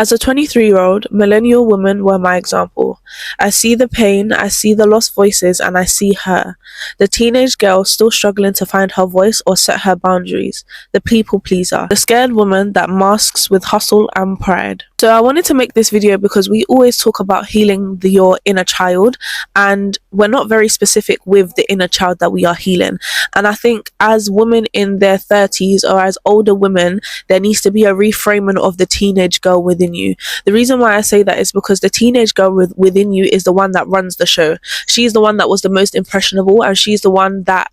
As a 23-year-old millennial woman were my example. I see the pain, I see the lost voices, and I see her. The teenage girl still struggling to find her voice or set her boundaries. The people pleaser. The scared woman that masks with hustle and pride. So I wanted to make this video because we always talk about healing your inner child, and we're not very specific with the inner child that we are healing. And I think as women in their 30s or as older women, there needs to be a reframing of the teenage girl within you. The reason why I say that is because the teenage girl within you is the one that runs the show. She's the one that was the most impressionable, and she's the one that,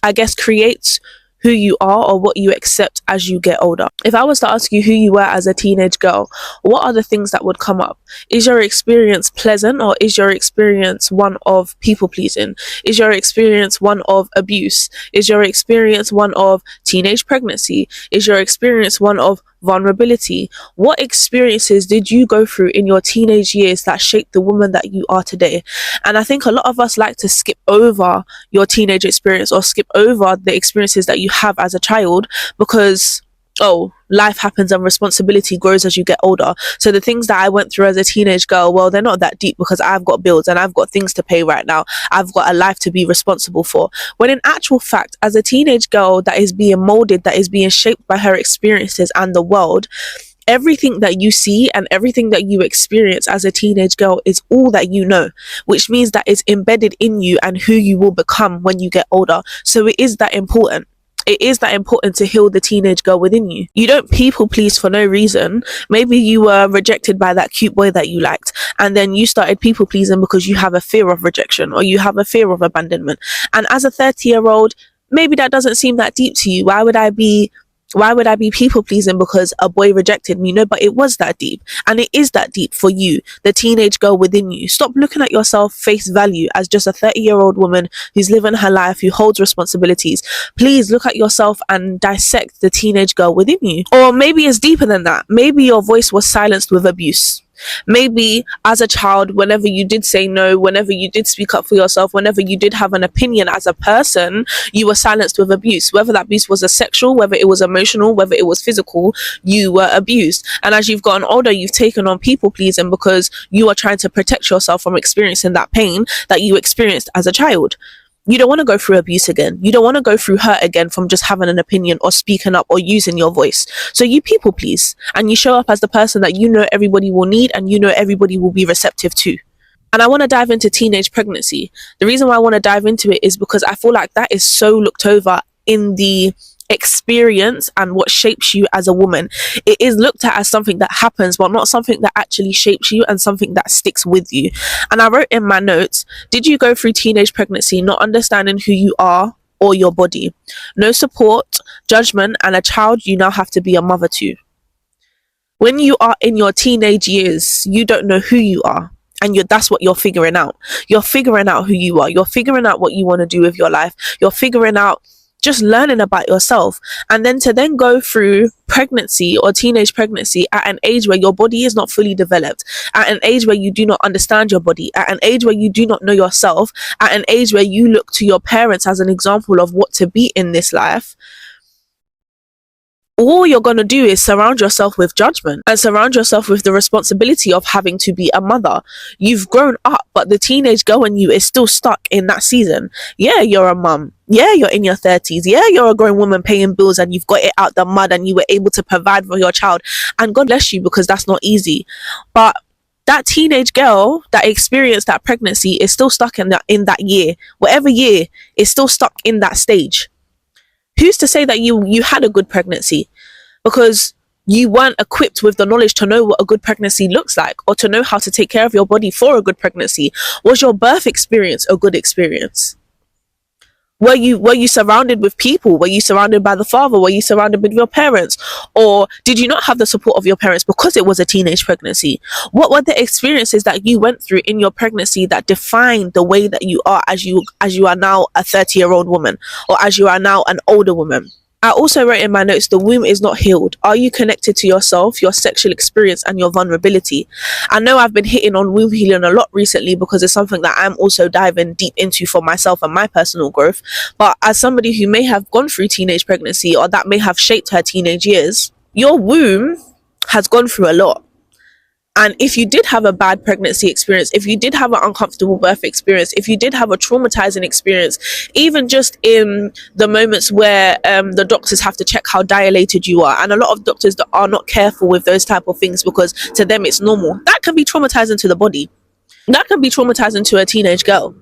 I guess, creates who you are or what you accept as you get older. If I was to ask you who you were as a teenage girl, what are the things that would come up? Is your experience pleasant, or is your experience one of people pleasing? Is your experience one of abuse? Is your experience one of teenage pregnancy? Is your experience one of vulnerability? What experiences did you go through in your teenage years that shaped the woman that you are today? And I think a lot of us like to skip over your teenage experience or skip over the experiences that you have as a child because, oh, life happens and responsibility grows as you get older. So the things that I went through as a teenage girl, well, they're not that deep because I've got bills and I've got things to pay right now. I've got a life to be responsible for. When in actual fact, as a teenage girl that is being molded, that is being shaped by her experiences and the world, everything that you see and everything that you experience as a teenage girl is all that you know, which means that it's embedded in you and who you will become when you get older. So it is that important. It is that important to heal the teenage girl within you. You don't people please for no reason. Maybe you were rejected by that cute boy that you liked, and then you started people pleasing because you have a fear of rejection or you have a fear of abandonment. And as a 30-year-old, maybe that doesn't seem that deep to you. Why would I be people pleasing because a boy rejected me? No, but it was that deep, and it is that deep for you, the teenage girl within you. Stop looking at yourself face value as just a 30-year-old woman who's living her life, who holds responsibilities. Please look at yourself and dissect the teenage girl within you. Or maybe it's deeper than that. Maybe your voice was silenced with abuse. Maybe as a child, whenever you did say no, whenever you did speak up for yourself, whenever you did have an opinion as a person, you were silenced with abuse. Whether that abuse was a sexual, whether it was emotional, whether it was physical, you were abused. And as you've gotten older, you've taken on people pleasing because you are trying to protect yourself from experiencing that pain that you experienced as a child. You don't want to go through abuse again. You don't want to go through hurt again from just having an opinion or speaking up or using your voice. So you people please, and you show up as the person that you know everybody will need and you know everybody will be receptive to. And I want to dive into teenage pregnancy. The reason why I want to dive into it is because I feel like that is so looked over in the experience and what shapes you as a woman. It is looked at as something that happens, but not something that actually shapes you and something that sticks with you. And I wrote in my notes, did you go through teenage pregnancy not understanding who you are or your body? No support, judgment, and a child you now have to be a mother to. When you are in your teenage years, you don't know who you are. And that's what you're figuring out. You're figuring out who you are. You're figuring out what you want to do with your life. You're figuring out, just learning about yourself. And then to then go through pregnancy or teenage pregnancy at an age where your body is not fully developed, at an age where you do not understand your body, at an age where you do not know yourself, at an age where you look to your parents as an example of what to be in this life, all you're going to do is surround yourself with judgment and surround yourself with the responsibility of having to be a mother. You've grown up, but the teenage girl in you is still stuck in that season. Yeah, you're a mum. Yeah, you're in your 30s. Yeah, you're a grown woman paying bills and you've got it out the mud and you were able to provide for your child. And God bless you, because that's not easy. But that teenage girl that experienced that pregnancy is still stuck in that year. Whatever year, is still stuck in that stage. Who's to say that you had a good pregnancy? Because you weren't equipped with the knowledge to know what a good pregnancy looks like, or to know how to take care of your body for a good pregnancy. Was your birth experience a good experience? Were you surrounded with people? Were you surrounded by the father? Were you surrounded with your parents? Or did you not have the support of your parents because it was a teenage pregnancy? What were the experiences that you went through in your pregnancy that defined the way that you are as you are now a 30-year-old woman, or as you are now an older woman? I also wrote in my notes, the womb is not healed. Are you connected to yourself, your sexual experience, and your vulnerability? I know I've been hitting on womb healing a lot recently because it's something that I'm also diving deep into for myself and my personal growth. But as somebody who may have gone through teenage pregnancy, or that may have shaped her teenage years, your womb has gone through a lot. And if you did have a bad pregnancy experience, if you did have an uncomfortable birth experience, if you did have a traumatizing experience, even just in the moments where the doctors have to check how dilated you are, and a lot of doctors that are not careful with those type of things because to them it's normal, that can be traumatizing to the body. That can be traumatizing to a teenage girl.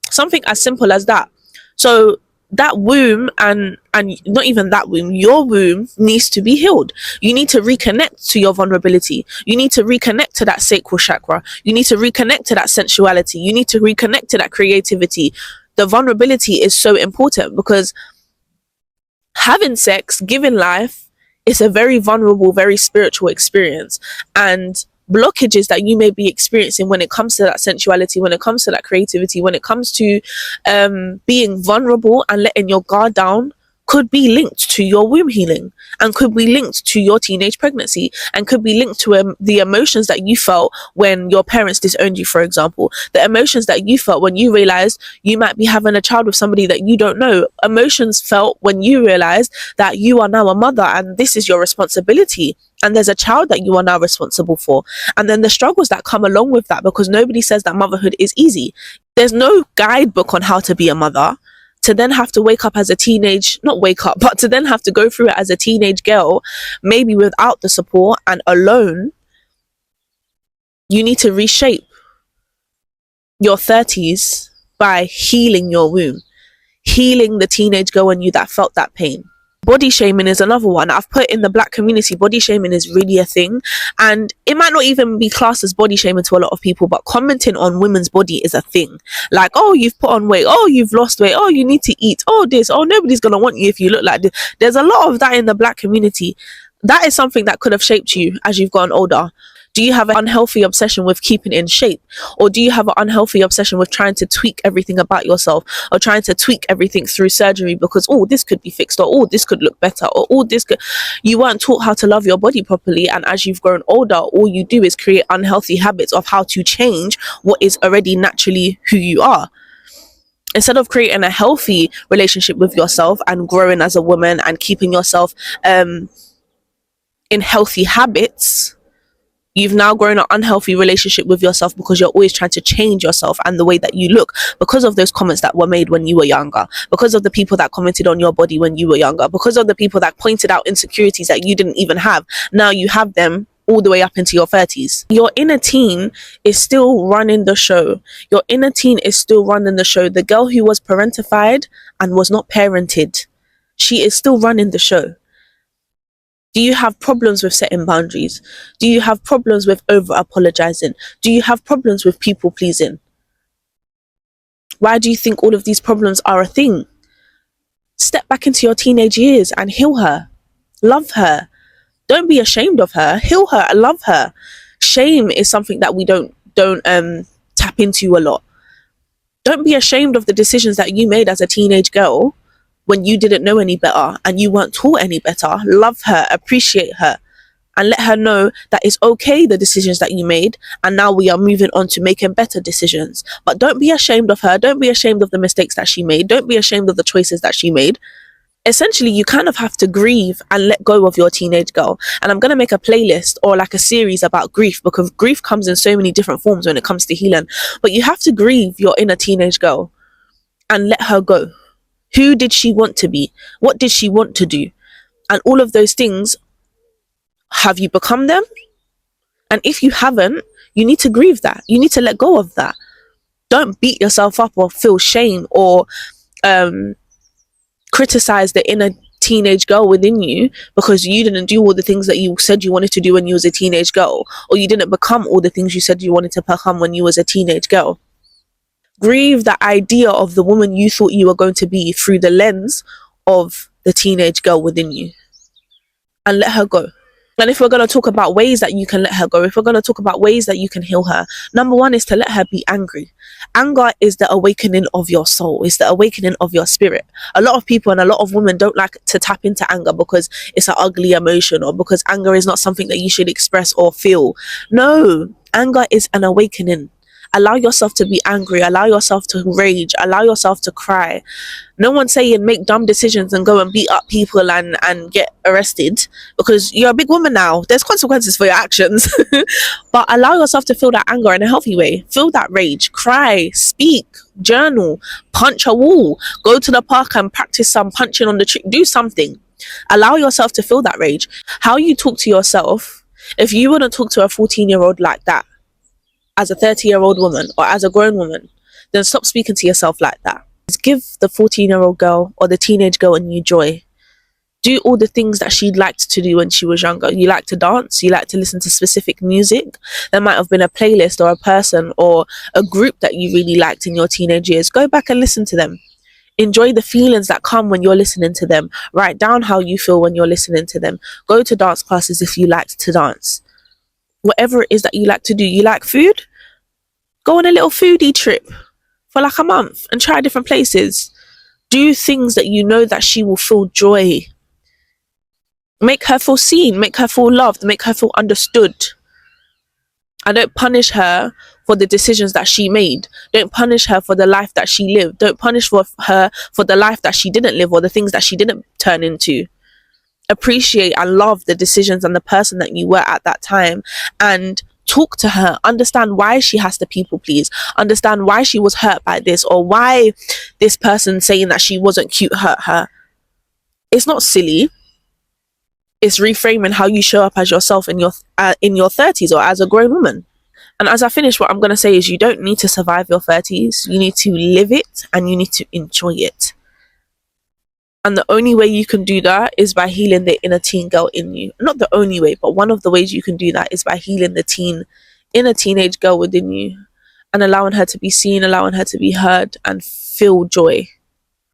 Something as simple as that. So that womb, and not even that womb, your womb needs to be healed. You need to reconnect to your vulnerability. You need to reconnect to that sacral chakra. You need to reconnect to that sensuality. You need to reconnect to that creativity. The vulnerability is so important because having sex, giving life, is a very vulnerable, very spiritual experience. And blockages that you may be experiencing when it comes to that sensuality, when it comes to that creativity, when it comes to being vulnerable and letting your guard down, could be linked to your womb healing, and could be linked to your teenage pregnancy, and could be linked to the emotions that you felt when your parents disowned you, for example. The emotions that you felt when you realized you might be having a child with somebody that you don't know. Emotions felt when you realized that you are now a mother and this is your responsibility. And there's a child that you are now responsible for. And then the struggles that come along with that, because nobody says that motherhood is easy. There's no guidebook on how to be a mother. To then have to wake up as a teenage, not wake up, but to then have to go through it as a teenage girl, maybe without the support and alone, you need to reshape your 30s by healing your womb, healing the teenage girl in you that felt that pain. Body shaming is another one. I've put in the black community, body shaming is really a thing. And it might not even be classed as body shaming to a lot of people, but commenting on women's body is a thing. Like, oh, you've put on weight. Oh, you've lost weight. Oh, you need to eat. Oh, this. Oh, nobody's going to want you if you look like this. There's a lot of that in the black community. That is something that could have shaped you as you've gotten older. Do you have an unhealthy obsession with keeping in shape? Or do you have an unhealthy obsession with trying to tweak everything about yourself, or trying to tweak everything through surgery because, oh, this could be fixed, or oh, this could look better, or oh, this could... You weren't taught how to love your body properly, and as you've grown older, all you do is create unhealthy habits of how to change what is already naturally who you are. Instead of creating a healthy relationship with yourself and growing as a woman and keeping yourself in healthy habits, you've now grown an unhealthy relationship with yourself because you're always trying to change yourself and the way that you look because of those comments that were made when you were younger, because of the people that commented on your body when you were younger, because of the people that pointed out insecurities that you didn't even have. Now you have them all the way up into your 30s. Your inner teen is still running the show. Your inner teen is still running the show. The girl who was parentified and was not parented, she is still running the show. Do you have problems with setting boundaries? Do you have problems with over apologizing? Do you have problems with people pleasing? Why do you think all of these problems are a thing? Step back into your teenage years and heal her. Love her. Don't be ashamed of her. Heal her and love her. Shame is something that we don't tap into a lot. Don't be ashamed of the decisions that you made as a teenage girl when you didn't know any better and you weren't taught any better. Love her, appreciate her, and let her know that it's okay, the decisions that you made, and now we are moving on to making better decisions. But don't be ashamed of her. Don't be ashamed of the mistakes that she made. Don't be ashamed of the choices that she made. Essentially, you kind of have to grieve and let go of your teenage girl. And I'm going to make a playlist or like a series about grief, because grief comes in so many different forms when it comes to healing. But you have to grieve your inner teenage girl and let her go. Who did she want to be? What did she want to do? And all of those things, have you become them? And if you haven't, you need to grieve that. You need to let go of that. Don't beat yourself up or feel shame or criticize the inner teenage girl within you because you didn't do all the things that you said you wanted to do when you was a teenage girl, or you didn't become all the things you said you wanted to become when you was a teenage girl. Grieve the idea of the woman you thought you were going to be through the lens of the teenage girl within you, and let her go. And if we're going to talk about ways that you can let her go, if we're going to talk about ways that you can heal her, number one is to let her be angry. Anger is the awakening of your soul. It's the awakening of your spirit. A lot of people and a lot of women don't like to tap into anger because it's an ugly emotion, or because anger is not something that you should express or feel. No, anger is an awakening. Allow yourself to be angry, allow yourself to rage, allow yourself to cry. No one's saying make dumb decisions and go and beat up people and get arrested, because you're a big woman now. There's consequences for your actions. But allow yourself to feel that anger in a healthy way. Feel that rage, cry, speak, journal, punch a wall, go to the park and practice some punching on the tree. Do something. Allow yourself to feel that rage. How you talk to yourself, if you wouldn't talk to a 14-year-old like that as a 30-year-old woman or as a grown woman, then stop speaking to yourself like that. Give the 14-year-old girl or the teenage girl a new joy. Do all the things that she liked to do when she was younger. You like to dance, you like to listen to specific music. There might have been a playlist or a person or a group that you really liked in your teenage years. Go back and listen to them. Enjoy the feelings that come when you're listening to them. Write down how you feel when you're listening to them. Go to dance classes if you like to dance. Whatever it is that you like to do. You like food? Go on a little foodie trip for like a month and try different places. Do things that you know that she will feel joy. Make her feel seen, make her feel loved, make her feel understood. And don't punish her for the decisions that she made. Don't punish her for the life that she lived. Don't punish her for the life that she didn't live or the things that she didn't turn into. Appreciate and love the decisions and the person that you were at that time, and talk to her. Understand why she has to people please. Understand why she was hurt by this, or why this person saying that she wasn't cute hurt her. It's not silly. It's reframing how you show up as yourself in your 30s or as a grown woman. And as I finish, what I'm going to say is you don't need to survive your 30s. You need to live it and you need to enjoy it. And the only way you can do that is by healing the inner teen girl in you. Not the only way, but one of the ways you can do that is by healing the inner teenage girl within you and allowing her to be seen, allowing her to be heard and feel joy.